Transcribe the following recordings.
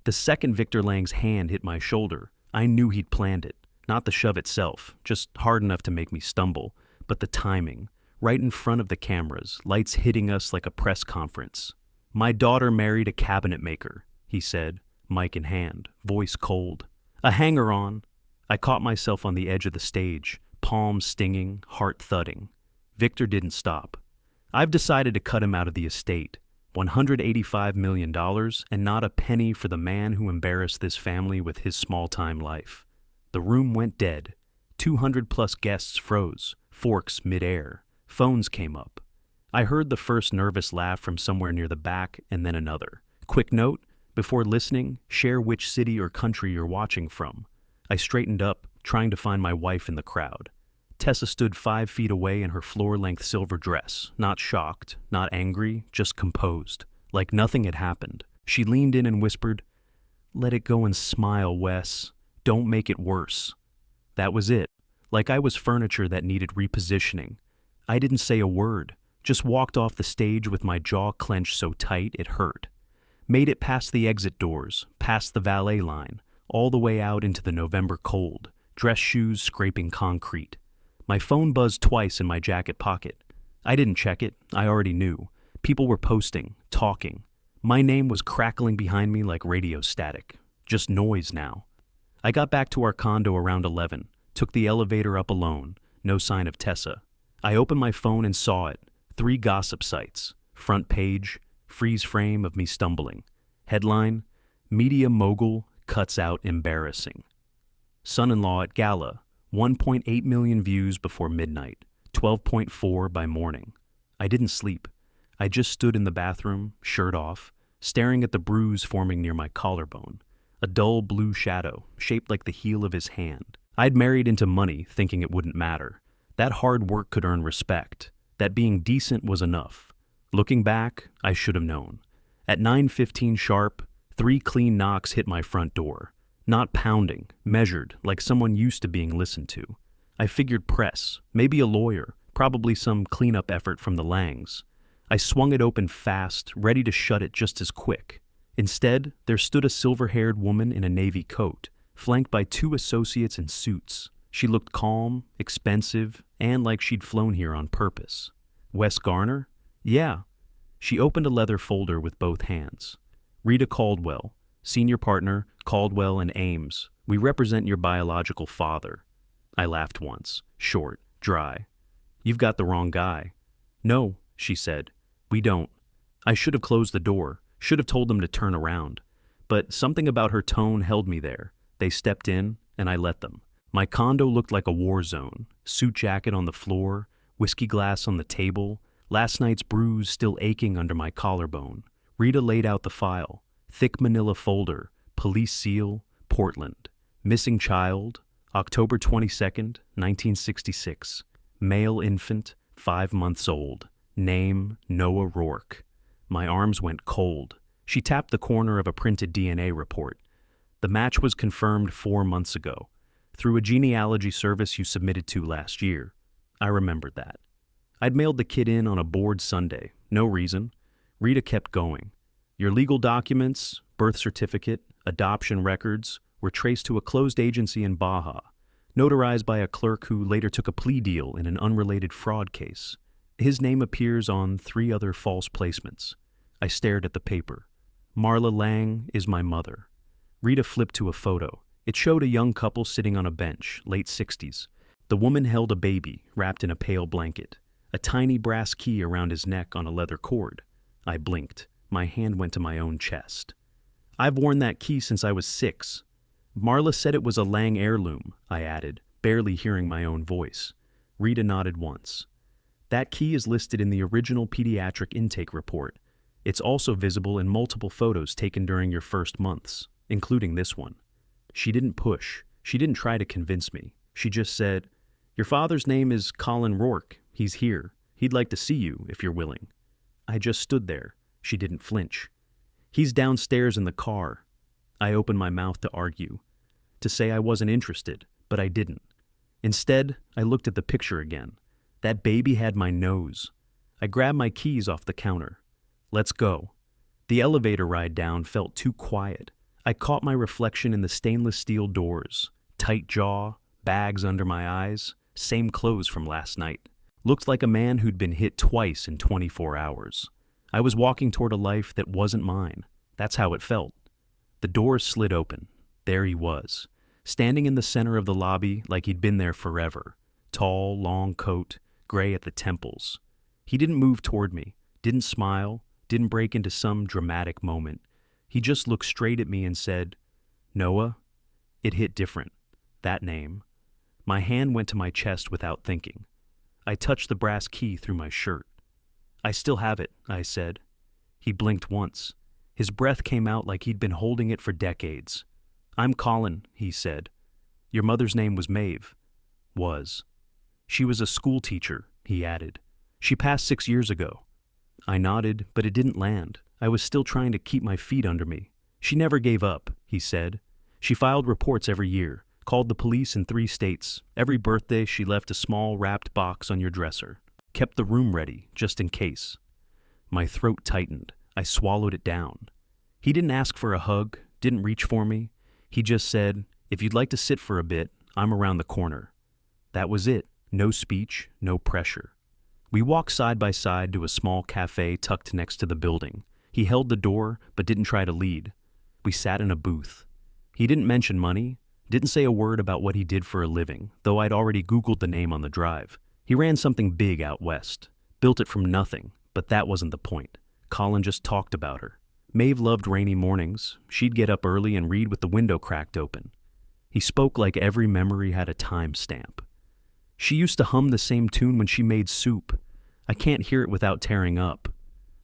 The second Victor Lang's hand hit my shoulder, I knew he'd planned it. Not the shove itself, just hard enough to make me stumble, but the timing. Right in front of the cameras, lights hitting us like a press conference. "My daughter married a cabinet maker," he said, mic in hand, voice cold. "A hanger-on." I caught myself on the edge of the stage, palms stinging, heart thudding. Victor didn't stop. "I've decided to cut him out of the estate. $185 million and not a penny for the man who embarrassed this family with his small-time life." The room went dead. 200-plus guests froze, forks mid-air. Phones came up. I heard the first nervous laugh from somewhere near the back and then another. Quick note, before listening, share which city or country you're watching from. I straightened up, trying to find my wife in the crowd. Tessa stood 5 feet away in her floor-length silver dress, not shocked, not angry, just composed, like nothing had happened. She leaned in and whispered, "Let it go and smile, Wes. Don't make it worse." That was it, like I was furniture that needed repositioning. I didn't say a word, just walked off the stage with my jaw clenched so tight it hurt. Made it past the exit doors, past the valet line, all the way out into the November cold, dress shoes scraping concrete. My phone buzzed twice in my jacket pocket. I didn't check it, I already knew. People were posting, talking. My name was crackling behind me like radio static. Just noise now. I got back to our condo around 11, took the elevator up alone, no sign of Tessa. I opened my phone and saw it. 3 gossip sites. Front page, freeze frame of me stumbling. Headline, "Media mogul cuts out embarrassing." Son-in-law at gala, 1.8 million views before midnight, 12.4 by morning. I didn't sleep. I just stood in the bathroom, shirt off, staring at the bruise forming near my collarbone. A dull blue shadow, shaped like the heel of his hand. I'd married into money, thinking it wouldn't matter. That hard work could earn respect. That being decent was enough. Looking back, I should have known. At 9:15 sharp, 3 clean knocks hit my front door. Not pounding, measured, like someone used to being listened to. I figured press, maybe a lawyer, probably some cleanup effort from the Langs. I swung it open fast, ready to shut it just as quick. Instead, there stood a silver-haired woman in a navy coat, flanked by 2 associates in suits. She looked calm, expensive, and like she'd flown here on purpose. "Wes Garner?" "Yeah." She opened a leather folder with both hands. "Rita Caldwell, senior partner, Caldwell and Ames. We represent your biological father." I laughed once, short, dry. "You've got the wrong guy." "No," she said. "We don't." I should have closed the door, should have told them to turn around. But something about her tone held me there. They stepped in, and I let them. My condo looked like a war zone. Suit jacket on the floor, whiskey glass on the table, last night's bruise still aching under my collarbone. Rita laid out the file. Thick manila folder, police seal, Portland. Missing child, October 22nd, 1966. Male infant, 5 months old. Name, Noah Rourke. My arms went cold. She tapped the corner of a printed DNA report. The match was confirmed 4 months ago, through a genealogy service you submitted to last year. I remembered that. I'd mailed the kid in on a bored Sunday. No reason. Rita kept going. Your legal documents, birth certificate, adoption records, were traced to a closed agency in Baja, notarized by a clerk who later took a plea deal in an unrelated fraud case. His name appears on 3 other false placements. I stared at the paper. Marla Lang is my mother. Rita flipped to a photo. It showed a young couple sitting on a bench, late 60s. The woman held a baby, wrapped in a pale blanket. A tiny brass key around his neck on a leather cord. I blinked. My hand went to my own chest. "I've worn that key since I was 6. Marla said it was a Lang heirloom," I added, barely hearing my own voice. Rita nodded once. "That key is listed in the original pediatric intake report. It's also visible in multiple photos taken during your first months, including this one." She didn't push. She didn't try to convince me. She just said, "Your father's name is Colin Rourke. He's here. He'd like to see you, if you're willing." I just stood there. She didn't flinch. "He's downstairs in the car." I opened my mouth to argue, to say I wasn't interested, but I didn't. Instead, I looked at the picture again. That baby had my nose. I grabbed my keys off the counter. "Let's go." The elevator ride down felt too quiet. I caught my reflection in the stainless steel doors, tight jaw, bags under my eyes, same clothes from last night. Looked like a man who'd been hit twice in 24 hours. I was walking toward a life that wasn't mine. That's how it felt. The doors slid open. There he was, standing in the center of the lobby like he'd been there forever. Tall, long coat, gray at the temples. He didn't move toward me, didn't smile, didn't break into some dramatic moment. He just looked straight at me and said, "Noah." It hit different. That name. My hand went to my chest without thinking. I touched the brass key through my shirt. "I still have it," I said. He blinked once. His breath came out like he'd been holding it for decades. "I'm Colin," he said. "Your mother's name was Maeve." Was. "She was a school teacher," he added. "She passed 6 years ago." I nodded, but it didn't land. I was still trying to keep my feet under me. "She never gave up," he said. "She filed reports every year, called the police in 3 states. Every birthday she left a small wrapped box on your dresser. Kept the room ready, just in case." My throat tightened. I swallowed it down. He didn't ask for a hug, didn't reach for me. He just said, "If you'd like to sit for a bit, I'm around the corner." That was it. No speech, no pressure. We walked side by side to a small cafe tucked next to the building. He held the door, but didn't try to lead. We sat in a booth. He didn't mention money, didn't say a word about what he did for a living, though I'd already Googled the name on the drive. He ran something big out west. Built it from nothing, but that wasn't the point. Colin just talked about her. Maeve loved rainy mornings. She'd get up early and read with the window cracked open. He spoke like every memory had a time stamp. "She used to hum the same tune when she made soup. I can't hear it without tearing up."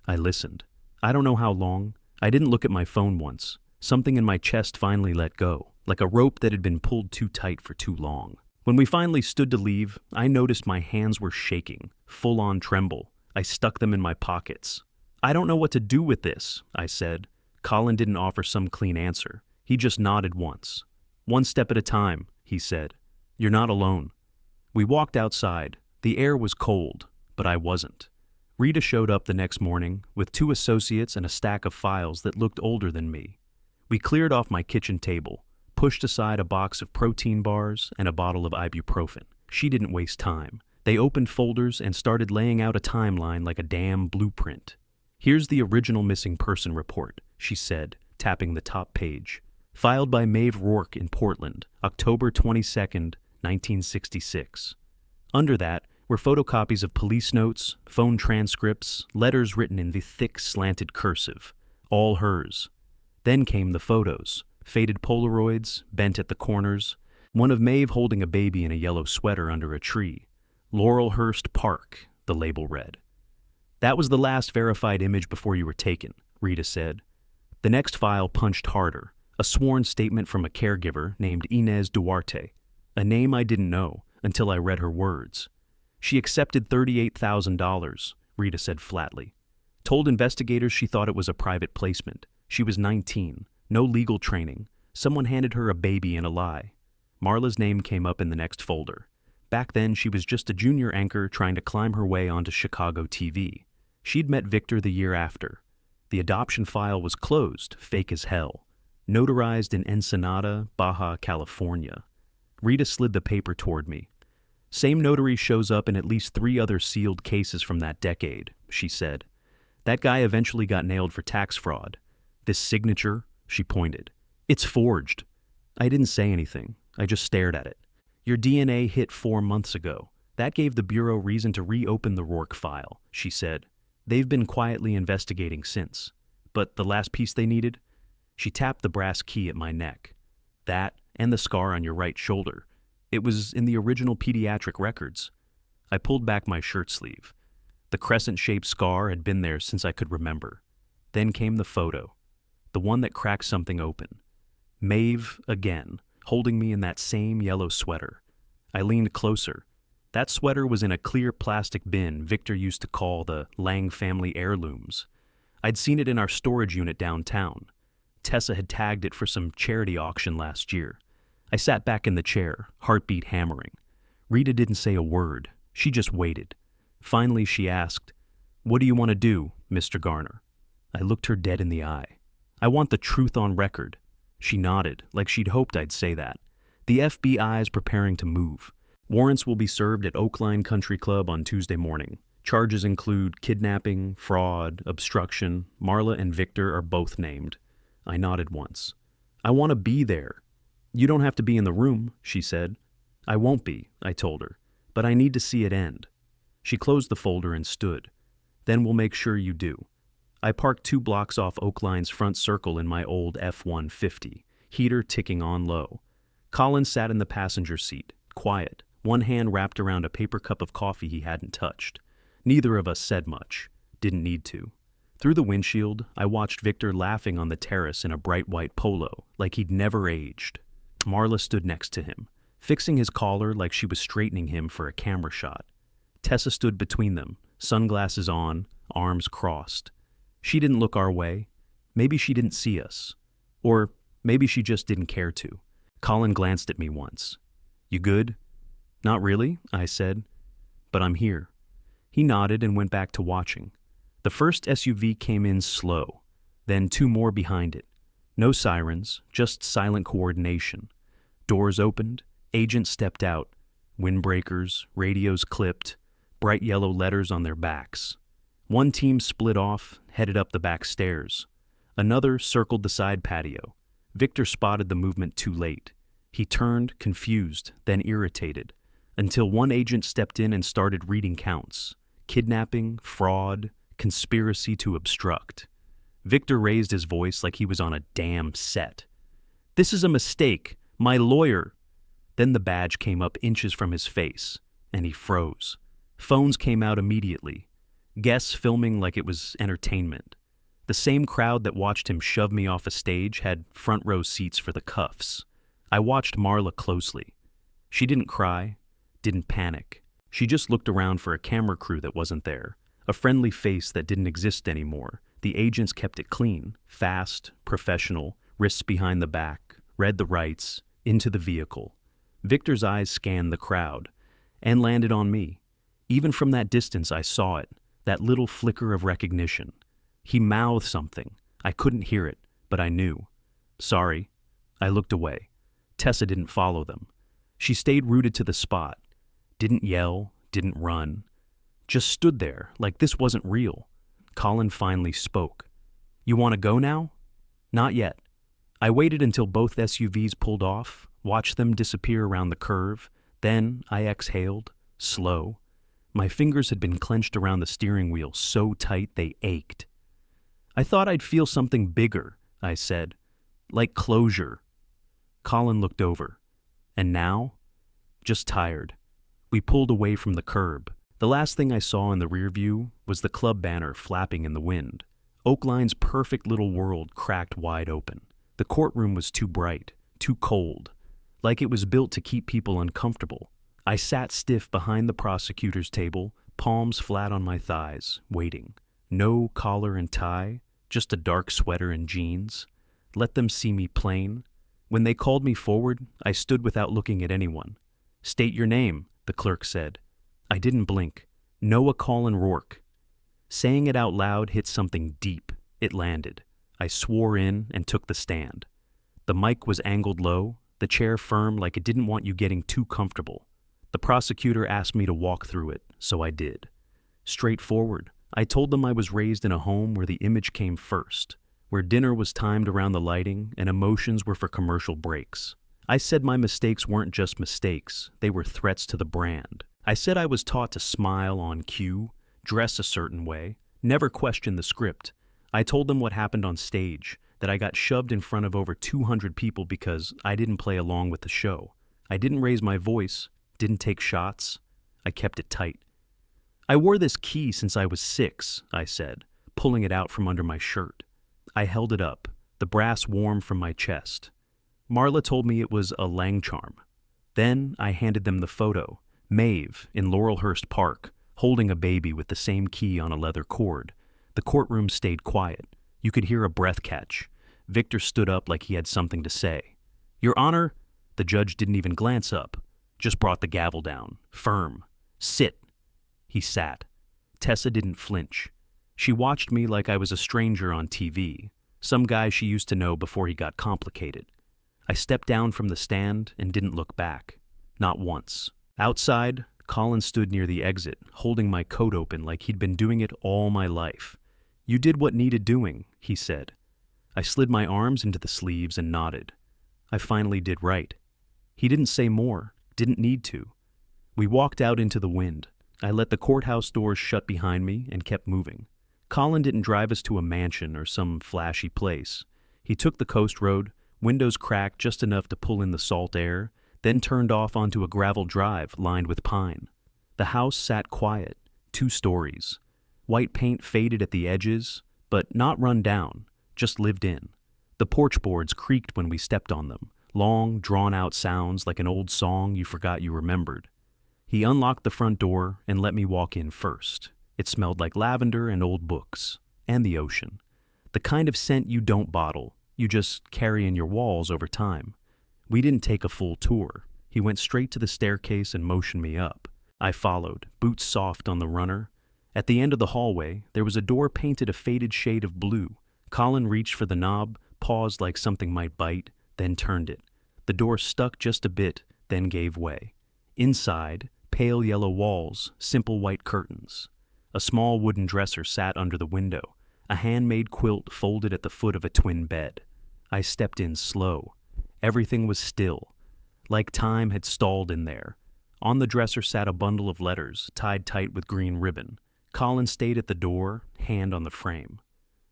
I listened. I don't know how long. I didn't look at my phone once. Something in my chest finally let go, like a rope that had been pulled too tight for too long. When we finally stood to leave, I noticed my hands were shaking, full-on tremble. I stuck them in my pockets. "I don't know what to do with this," I said. Colin didn't offer some clean answer. He just nodded once. "One step at a time," he said. "You're not alone." We walked outside. The air was cold, but I wasn't. Rita showed up the next morning with 2 associates and a stack of files that looked older than me. We cleared off my kitchen table, pushed aside a box of protein bars and a bottle of ibuprofen. She didn't waste time. They opened folders and started laying out a timeline like a damn blueprint. "Here's the original missing person report," she said, tapping the top page. "Filed by Maeve Rourke in Portland, October 22nd, 1966. Under that were photocopies of police notes, phone transcripts, letters written in the thick, slanted cursive. All hers. Then came the photos, faded Polaroids, bent at the corners, one of Maeve holding a baby in a yellow sweater under a tree. Laurelhurst Park, the label read. "That was the last verified image before you were taken," Rita said. The next file punched harder, a sworn statement from a caregiver named Inez Duarte, a name I didn't know until I read her words. "She accepted $38,000, Rita said flatly. Told investigators she thought it was a private placement. She was 19, no legal training. Someone handed her a baby in a lie." Marla's name came up in the next folder. Back then, she was just a junior anchor trying to climb her way onto Chicago TV. She'd met Victor the year after. The adoption file was closed, fake as hell. Notarized in Ensenada, Baja California. Rita slid the paper toward me. "Same notary shows up in at least 3 other sealed cases from that decade," she said. "That guy eventually got nailed for tax fraud. This signature," she pointed. "It's forged." I didn't say anything. I just stared at it. "Your DNA hit 4 months ago. That gave the Bureau reason to reopen the Rourke file," she said. "They've been quietly investigating since. But the last piece they needed?" She tapped the brass key at my neck. "That and the scar on your right shoulder. It was in the original pediatric records." I pulled back my shirt sleeve. The crescent-shaped scar had been there since I could remember. Then came the photo, the one that cracked something open. Maeve, again, holding me in that same yellow sweater. I leaned closer. That sweater was in a clear plastic bin Victor used to call the Lang family heirlooms. I'd seen it in our storage unit downtown. Tessa had tagged it for some charity auction last year. I sat back in the chair, heartbeat hammering. Rita didn't say a word. She just waited. Finally, she asked, "What do you want to do, Mr. Garner?" I looked her dead in the eye. "I want the truth on record." She nodded, like she'd hoped I'd say that. The FBI is preparing to move. Warrants will be served at Oakline Country Club on Tuesday morning. Charges include kidnapping, fraud, obstruction. Marla and Victor are both named. I nodded once. I want to be there. You don't have to be in the room, she said. I won't be, I told her, but I need to see it end. She closed the folder and stood. Then we'll make sure you do. I parked 2 blocks off Oakline's front circle in my old F-150, heater ticking on low. Colin sat in the passenger seat, quiet, one hand wrapped around a paper cup of coffee he hadn't touched. Neither of us said much. Didn't need to. Through the windshield, I watched Victor laughing on the terrace in a bright white polo, like he'd never aged. Marla stood next to him, fixing his collar like she was straightening him for a camera shot. Tessa stood between them, sunglasses on, arms crossed. She didn't look our way. Maybe she didn't see us. Or maybe she just didn't care to. Colin glanced at me once. You good? Not really, I said. But I'm here. He nodded and went back to watching. The first SUV came in slow, then 2 more behind it. No sirens, just silent coordination. Doors opened, agents stepped out, windbreakers, radios clipped, bright yellow letters on their backs. One team split off, headed up the back stairs. Another circled the side patio. Victor spotted the movement too late. He turned, confused, then irritated, until one agent stepped in and started reading counts. Kidnapping, fraud, conspiracy to obstruct. Victor raised his voice like he was on a damn set. This is a mistake. My lawyer. Then the badge came up inches from his face, and he froze. Phones came out immediately. Guests filming like it was entertainment. The same crowd that watched him shove me off a stage had front row seats for the cuffs. I watched Marla closely. She didn't cry, didn't panic. She just looked around for a camera crew that wasn't there, a friendly face that didn't exist anymore. The agents kept it clean, fast, professional, wrists behind the back, read the rights, into the vehicle. Victor's eyes scanned the crowd and landed on me. Even from that distance I saw it, that little flicker of recognition. He mouthed something. I couldn't hear it, but I knew. Sorry. I looked away. Tessa didn't follow them. She stayed rooted to the spot. Didn't yell, didn't run. Just stood there, like this wasn't real. Colin finally spoke. You want to go now? Not yet. I waited until both SUVs pulled off, watched them disappear around the curve. Then I exhaled, slow. My fingers had been clenched around the steering wheel so tight they ached. I thought I'd feel something bigger, I said. Like closure. Colin looked over. And now? Just tired. We pulled away from the curb. The last thing I saw in the rear view was the club banner flapping in the wind. Oakline's perfect little world cracked wide open. The courtroom was too bright, too cold, like it was built to keep people uncomfortable. I sat stiff behind the prosecutor's table, palms flat on my thighs, waiting. No collar and tie, just a dark sweater and jeans. Let them see me plain. When they called me forward, I stood without looking at anyone. State your name, the clerk said. I didn't blink. Noah Colin Rourke. Saying it out loud hit something deep. It landed. I swore in and took the stand. The mic was angled low, the chair firm like it didn't want you getting too comfortable. The prosecutor asked me to walk through it, so I did. Straightforward. I told them I was raised in a home where the image came first, where dinner was timed around the lighting and emotions were for commercial breaks. I said my mistakes weren't just mistakes, they were threats to the brand. I said I was taught to smile on cue, dress a certain way, never question the script. I told them what happened on stage, that I got shoved in front of over 200 people because I didn't play along with the show. I didn't raise my voice, didn't take shots. I kept it tight. I wore this key since I was 6, I said, pulling it out from under my shirt. I held it up, the brass warm from my chest. Marla told me it was a Lang charm. Then I handed them the photo, Maeve in Laurelhurst Park, holding a baby with the same key on a leather cord. The courtroom stayed quiet. You could hear a breath catch. Victor stood up like he had something to say. Your Honor, the judge didn't even glance up, just brought the gavel down, firm. Sit. He sat. Tessa didn't flinch. She watched me like I was a stranger on TV. Some guy she used to know before he got complicated. I stepped down from the stand and didn't look back. Not once. Outside, Colin stood near the exit, holding my coat open like he'd been doing it all my life. "You did what needed doing," he said. I slid my arms into the sleeves and nodded. I finally did right. He didn't say more, didn't need to. We walked out into the wind. I let the courthouse doors shut behind me and kept moving. Colin didn't drive us to a mansion or some flashy place. He took the coast road, windows cracked just enough to pull in the salt air, then turned off onto a gravel drive lined with pine. The house sat quiet, 2 stories. White paint faded at the edges, but not run down, just lived in. The porch boards creaked when we stepped on them, long, drawn-out sounds like an old song you forgot you remembered. He unlocked the front door and let me walk in first. It smelled like lavender and old books, and the ocean. The kind of scent you don't bottle, you just carry in your walls over time. We didn't take a full tour. He went straight to the staircase and motioned me up. I followed, boots soft on the runner. At the end of the hallway, there was a door painted a faded shade of blue. Colin reached for the knob, paused like something might bite, then turned it. The door stuck just a bit, then gave way. Inside, pale yellow walls, simple white curtains. A small wooden dresser sat under the window, a handmade quilt folded at the foot of a twin bed. I stepped in slow. Everything was still, like time had stalled in there. On the dresser sat a bundle of letters, tied tight with green ribbon. Colin stayed at the door, hand on the frame.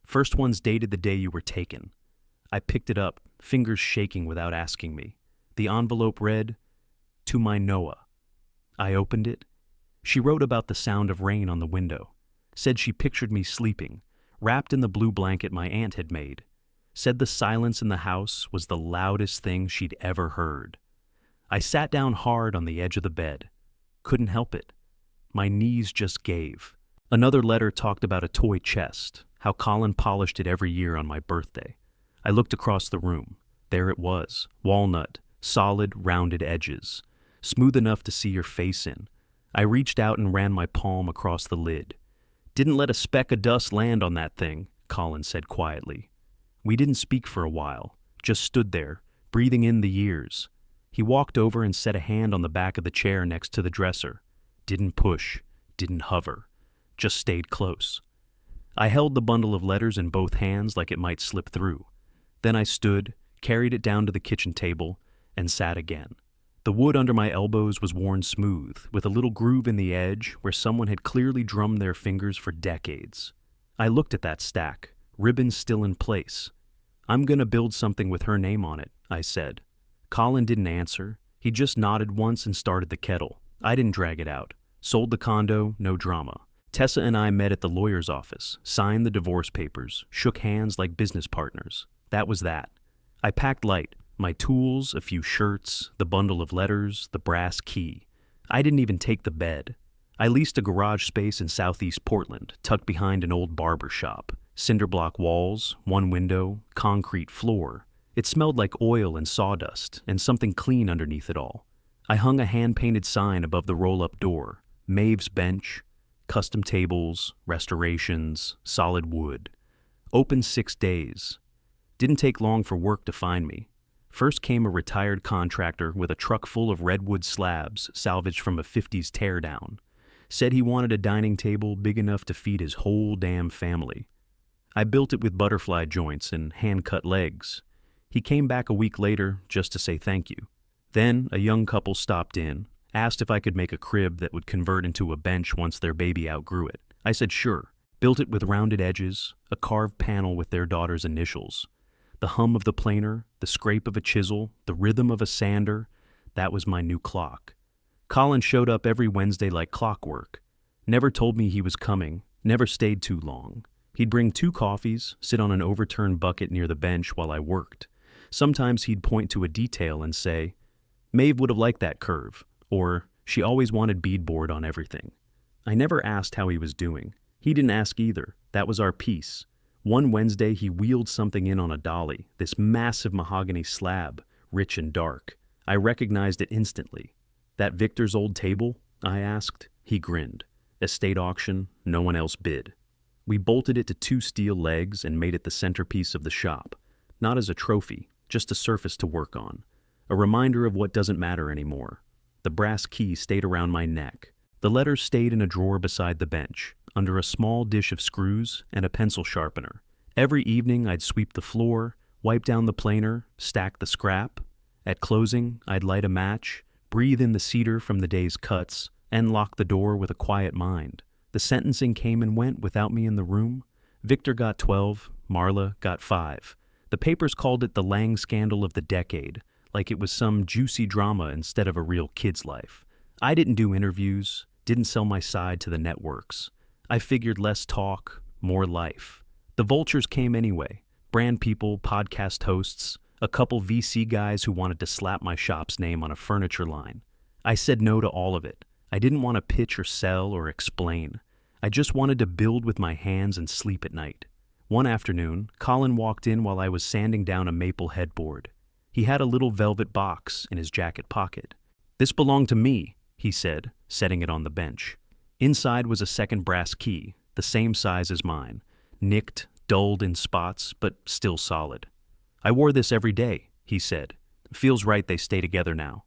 First one's dated the day you were taken. I picked it up, fingers shaking without asking me. The envelope read, "To my Noah." I opened it. She wrote about the sound of rain on the window. Said she pictured me sleeping, wrapped in the blue blanket my aunt had made. Said the silence in the house was the loudest thing she'd ever heard. I sat down hard on the edge of the bed. Couldn't help it. My knees just gave. Another letter talked about a toy chest, how Colin polished it every year on my birthday. I looked across the room. There it was, walnut, solid, rounded edges, smooth enough to see your face in. I reached out and ran my palm across the lid. "Didn't let a speck of dust land on that thing," Colin said quietly. We didn't speak for a while, just stood there, breathing in the years. He walked over and set a hand on the back of the chair next to the dresser. Didn't push, didn't hover, just stayed close. I held the bundle of letters in both hands like it might slip through. Then I stood, carried it down to the kitchen table, and sat again. The wood under my elbows was worn smooth, with a little groove in the edge where someone had clearly drummed their fingers for decades. I looked at that stack, ribbons still in place. "I'm gonna build something with her name on it," I said. Colin didn't answer. He just nodded once and started the kettle. I didn't drag it out. Sold the condo, no drama. Tessa and I met at the lawyer's office, signed the divorce papers, shook hands like business partners. That was that. I packed light. My tools, a few shirts, the bundle of letters, the brass key. I didn't even take the bed. I leased a garage space in southeast Portland, tucked behind an old barber shop. Cinder block walls, one window, concrete floor. It smelled like oil and sawdust, and something clean underneath it all. I hung a hand-painted sign above the roll-up door. Maeve's bench, custom tables, restorations, solid wood. Open 6 days. Didn't take long for work to find me. First came a retired contractor with a truck full of redwood slabs salvaged from a 50s teardown. Said he wanted a dining table big enough to feed his whole damn family. I built it with butterfly joints and hand-cut legs. He came back a week later just to say thank you. Then a young couple stopped in, asked if I could make a crib that would convert into a bench once their baby outgrew it. I said sure. Built it with rounded edges, a carved panel with their daughter's initials. The hum of the planer, the scrape of a chisel, the rhythm of a sander, that was my new clock. Colin showed up every Wednesday like clockwork. Never told me he was coming, never stayed too long. He'd bring 2 coffees, sit on an overturned bucket near the bench while I worked. Sometimes he'd point to a detail and say, "Maeve would have liked that curve," or "She always wanted beadboard on everything." I never asked how he was doing. He didn't ask either. That was our piece. One Wednesday, he wheeled something in on a dolly, this massive mahogany slab, rich and dark. I recognized it instantly. "That Victor's old table?" I asked. He grinned. "Estate auction, no one else bid." We bolted it to two steel legs and made it the centerpiece of the shop, not as a trophy, just a surface to work on. A reminder of what doesn't matter anymore. The brass key stayed around my neck. The letters stayed in a drawer beside the bench, under a small dish of screws and a pencil sharpener. Every evening I'd sweep the floor, wipe down the planer, stack the scrap. At closing, I'd light a match, breathe in the cedar from the day's cuts, and lock the door with a quiet mind. The sentencing came and went without me in the room. Victor got 12, Marla got 5. The papers called it the Lang scandal of the decade, like it was some juicy drama instead of a real kid's life. I didn't do interviews, didn't sell my side to the networks. I figured less talk, more life. The vultures came anyway. Brand people, podcast hosts, a couple VC guys who wanted to slap my shop's name on a furniture line. I said no to all of it. I didn't want to pitch or sell or explain. I just wanted to build with my hands and sleep at night. One afternoon, Colin walked in while I was sanding down a maple headboard. He had a little velvet box in his jacket pocket. "This belonged to me," he said, setting it on the bench. Inside was a second brass key, the same size as mine, nicked, dulled in spots, but still solid. "I wore this every day," he said. "Feels right they stay together now."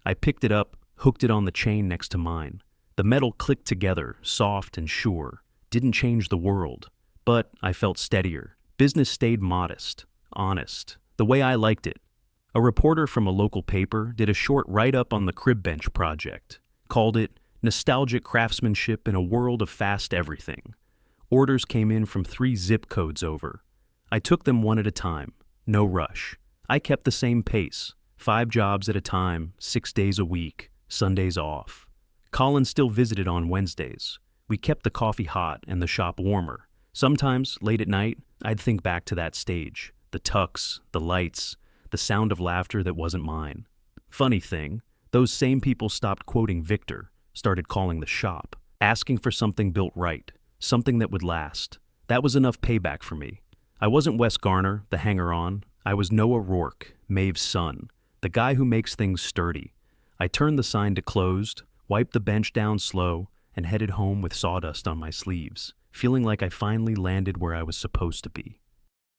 I picked it up, hooked it on the chain next to mine. The metal clicked together, soft and sure. Didn't change the world, but I felt steadier. Business stayed modest, honest, the way I liked it. A reporter from a local paper did a short write-up on the Crib Bench project, called it Nostalgic Craftsmanship in a World of Fast Everything. Orders came in from 3 zip codes over. I took them one at a time, no rush. I kept the same pace, 5 jobs at a time, 6 days a week, Sundays off. Colin still visited on Wednesdays. We kept the coffee hot and the shop warmer. Sometimes, late at night, I'd think back to that stage, the tucks, the lights, the sound of laughter that wasn't mine. Funny thing, those same people stopped quoting Victor, started calling the shop, asking for something built right, something that would last. That was enough payback for me. I wasn't Wes Garner, the hanger-on. I was Noah Rourke, Maeve's son, the guy who makes things sturdy. I turned the sign to closed, wiped the bench down slow, and headed home with sawdust on my sleeves, feeling like I finally landed where I was supposed to be.